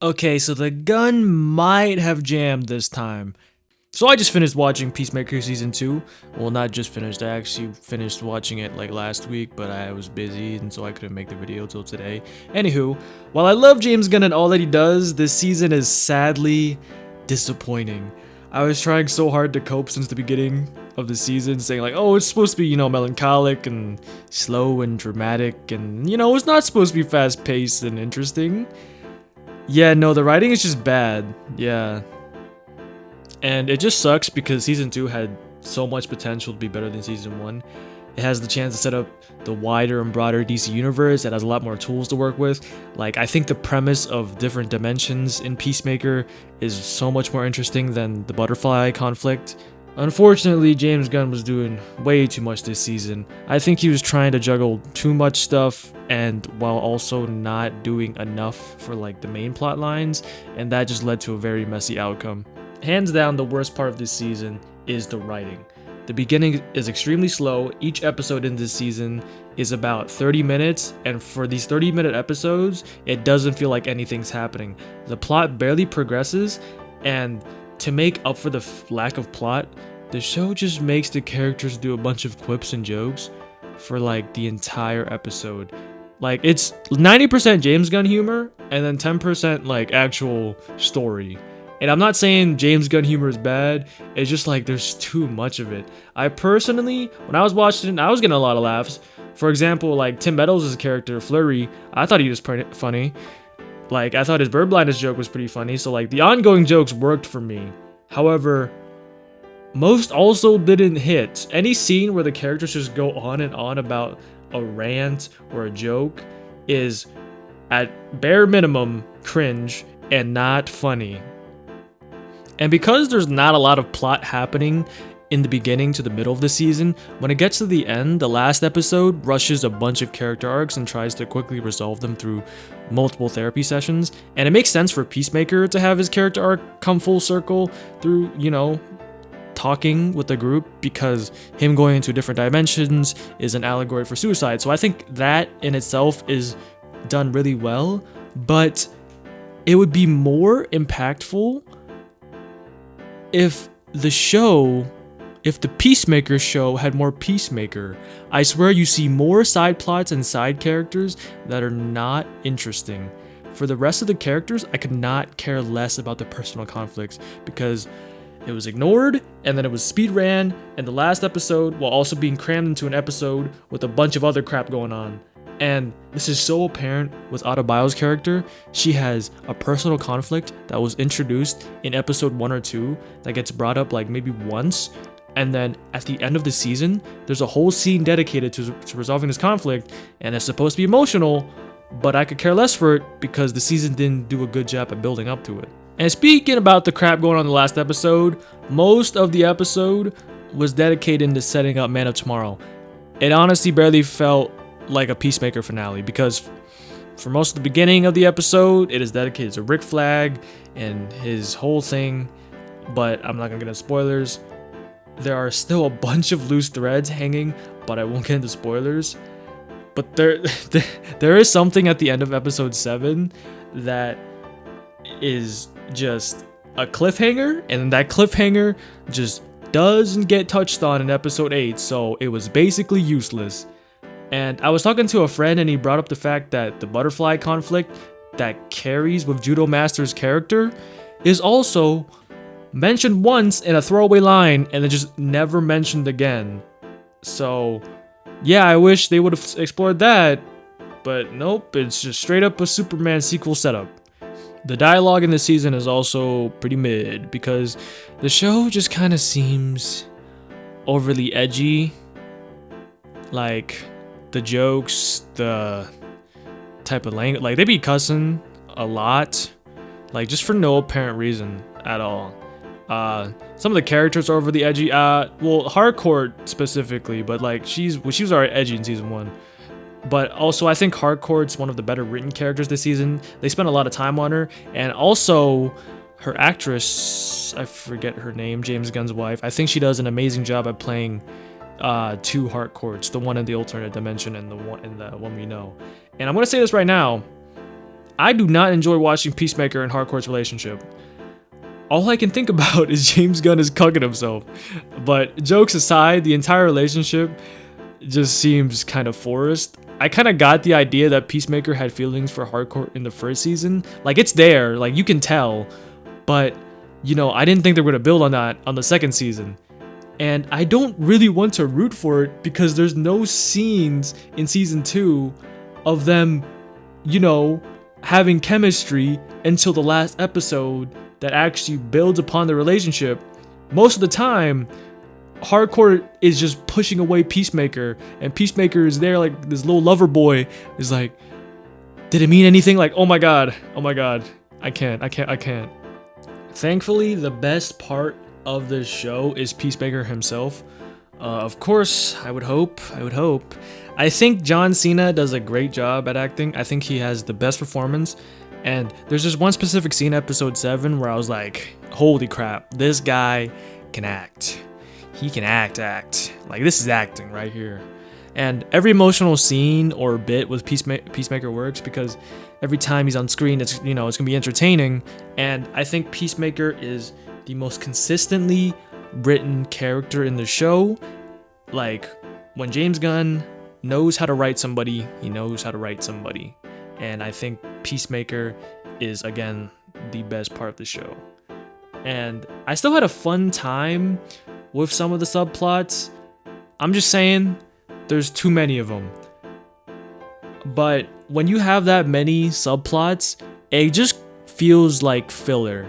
Okay, so the gun might have jammed this time. So I just finished watching Peacemaker season 2. Well, not just finished, I actually finished watching it like last week, but I was busy and so I couldn't make the video till today. Anywho, while I love James Gunn and all that he does, this season is sadly disappointing. I was trying so hard to cope since the beginning of the season, saying like, oh, it's supposed to be, melancholic and slow and dramatic, and it's not supposed to be fast paced and interesting. Yeah, no, the writing is just bad. Yeah. And it just sucks because season 2 had so much potential to be better than season 1. It has the chance to set up the wider and broader DC universe. It has a lot more tools to work with. Like, I think the premise of different dimensions in Peacemaker is so much more interesting than the butterfly conflict. Unfortunately, James Gunn was doing way too much this season. I think he was trying to juggle too much stuff and while also not doing enough for like the main plot lines, and that just led to a very messy outcome. Hands down, the worst part of this season is the writing. The beginning is extremely slow. Each episode in this season is about 30 minutes, and for these 30-minute episodes, it doesn't feel like anything's happening. The plot barely progresses, and to make up for the lack of plot, the show just makes the characters do a bunch of quips and jokes for like the entire episode. Like, it's 90% James Gunn humor and then 10% like actual story. And I'm not saying James Gunn humor is bad, it's just like there's too much of it. I personally, when I was watching it, I was getting a lot of laughs. For example, like Tim Meadows' character, Flurry, I thought he was pretty funny. Like, I thought his bird blindness joke was pretty funny, so like the ongoing jokes worked for me. However, most also didn't hit. Any scene where the characters just go on and on about a rant or a joke is, at bare minimum, cringe and not funny. And because there's not a lot of plot happening in the beginning to the middle of the season, when it gets to the end, the last episode rushes a bunch of character arcs and tries to quickly resolve them through multiple therapy sessions. And it makes sense for Peacemaker to have his character arc come full circle through, talking with the group, because him going into different dimensions is an allegory for suicide. So I think that in itself is done really well, but it would be more impactful if the Peacemaker show had more Peacemaker. I swear you see more side plots and side characters that are not interesting. For the rest of the characters, I could not care less about the personal conflicts because it was ignored, and then it was speed ran, and the last episode while also being crammed into an episode with a bunch of other crap going on. And this is so apparent with Adebayo's character. She has a personal conflict that was introduced in episode 1 or 2 that gets brought up like maybe once. And then at the end of the season, there's a whole scene dedicated to resolving this conflict, and it's supposed to be emotional, but I could care less for it because the season didn't do a good job at building up to it. And speaking about the crap going on in the last episode, most of the episode was dedicated to setting up Man of Tomorrow. It honestly barely felt like a Peacemaker finale because for most of the beginning of the episode, it is dedicated to Rick Flag and his whole thing, but I'm not gonna get into spoilers. There are still a bunch of loose threads hanging, but I won't get into spoilers. But there is something at the end of episode 7 that is just a cliffhanger, and that cliffhanger just doesn't get touched on in episode 8, so it was basically useless. And I was talking to a friend and he brought up the fact that the butterfly conflict that carries with Judo Master's character is also mentioned once in a throwaway line and then just never mentioned again. So yeah, I wish they would have explored that, but nope, it's just straight up a Superman sequel setup. The dialogue in this season is also pretty mid because the show just kind of seems overly edgy. Like, the jokes, the type of language, like they be cussing a lot, like just for no apparent reason at all. Some of the characters are overly edgy. Well, Hardcore specifically, but like she was already edgy in season 1. But also, I think Hardcore's one of the better written characters this season. They spent a lot of time on her, and also her actress, I forget her name, James Gunn's wife. I think she does an amazing job at playing 2 Hardcores, the one in the alternate dimension and the one we know. And I'm gonna say this right now, I do not enjoy watching Peacemaker and Harcourt's relationship. All I can think about is James Gunn is cucking himself. But jokes aside, the entire relationship just seems kind of forced. I kind of got the idea that Peacemaker had feelings for Harcourt in the first season. Like, it's there, like, you can tell. But, you know, I didn't think they were going to build on that on the second season. And I don't really want to root for it because there's no scenes in season 2 of them, you know, having chemistry until the last episode that actually builds upon the relationship. Most of the time, Harcourt is just pushing away Peacemaker, and Peacemaker is there like this little lover boy is like, did it mean anything? Like, oh my god, I can't. Thankfully, the best part of this show is Peacemaker himself. Of course, I would hope. I think John Cena does a great job at acting. I think he has the best performance. And there's just one specific scene, episode 7, where I was like, holy crap, this guy can act. He can act. Like, this is acting right here. And every emotional scene or bit with Peacemaker works because every time he's on screen, it's, you know, it's gonna be entertaining. And I think Peacemaker is the most consistently written character in the show. Like, when James Gunn knows how to write somebody, he knows how to write somebody. And I think Peacemaker is, again, the best part of the show. And I still had a fun time with some of the subplots. I'm just saying, there's too many of them. But when you have that many subplots, it just feels like filler.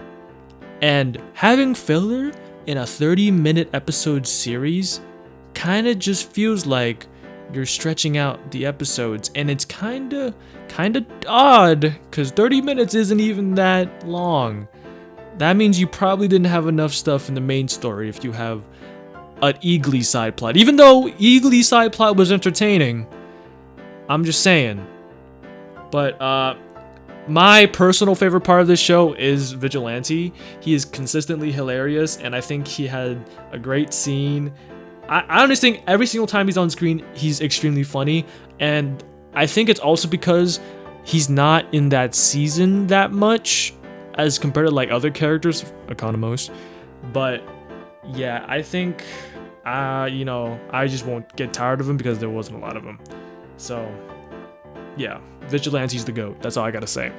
And having filler in a 30-minute episode series kind of just feels like you're stretching out the episodes, and it's kind of odd because 30 minutes isn't even that long. That means you probably didn't have enough stuff in the main story if you have an Eagly side plot. Even though Eagly side plot was entertaining, I'm just saying. But my personal favorite part of this show is Vigilante. He is consistently hilarious, and I think he had a great scene. I honestly think every single time he's on screen, he's extremely funny, and I think it's also because he's not in that season that much as compared to like other characters, Economos. But yeah, I think, you know, I just won't get tired of him because there wasn't a lot of him. So yeah, Vigilante's the GOAT. That's all I gotta say.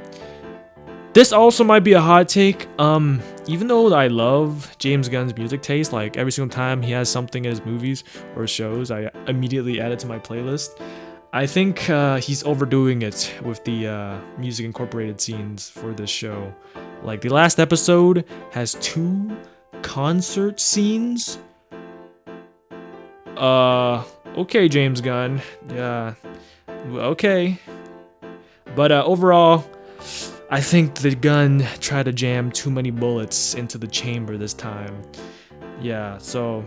This also might be a hot take. Even though I love James Gunn's music taste, like every single time he has something in his movies or shows, I immediately add it to my playlist. I think he's overdoing it with the music incorporated scenes for this show. Like, the last episode has 2 concert scenes. Okay, James Gunn. Yeah, okay. But overall, I think the gun tried to jam too many bullets into the chamber this time. Yeah, so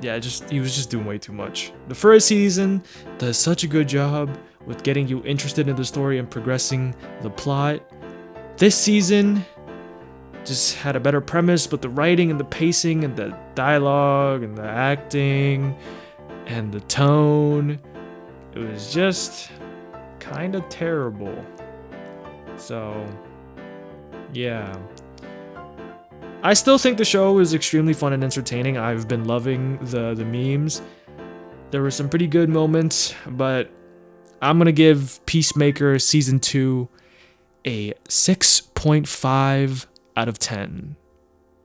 yeah, he was just doing way too much. The first season does such a good job with getting you interested in the story and progressing the plot. This season just had a better premise, but the writing and the pacing and the dialogue and the acting and the tone, it was just kind of terrible. So yeah, I still think the show is extremely fun and entertaining. I've been loving the memes. There were some pretty good moments, but I'm gonna give Peacemaker season 2 a 6.5 out of 10.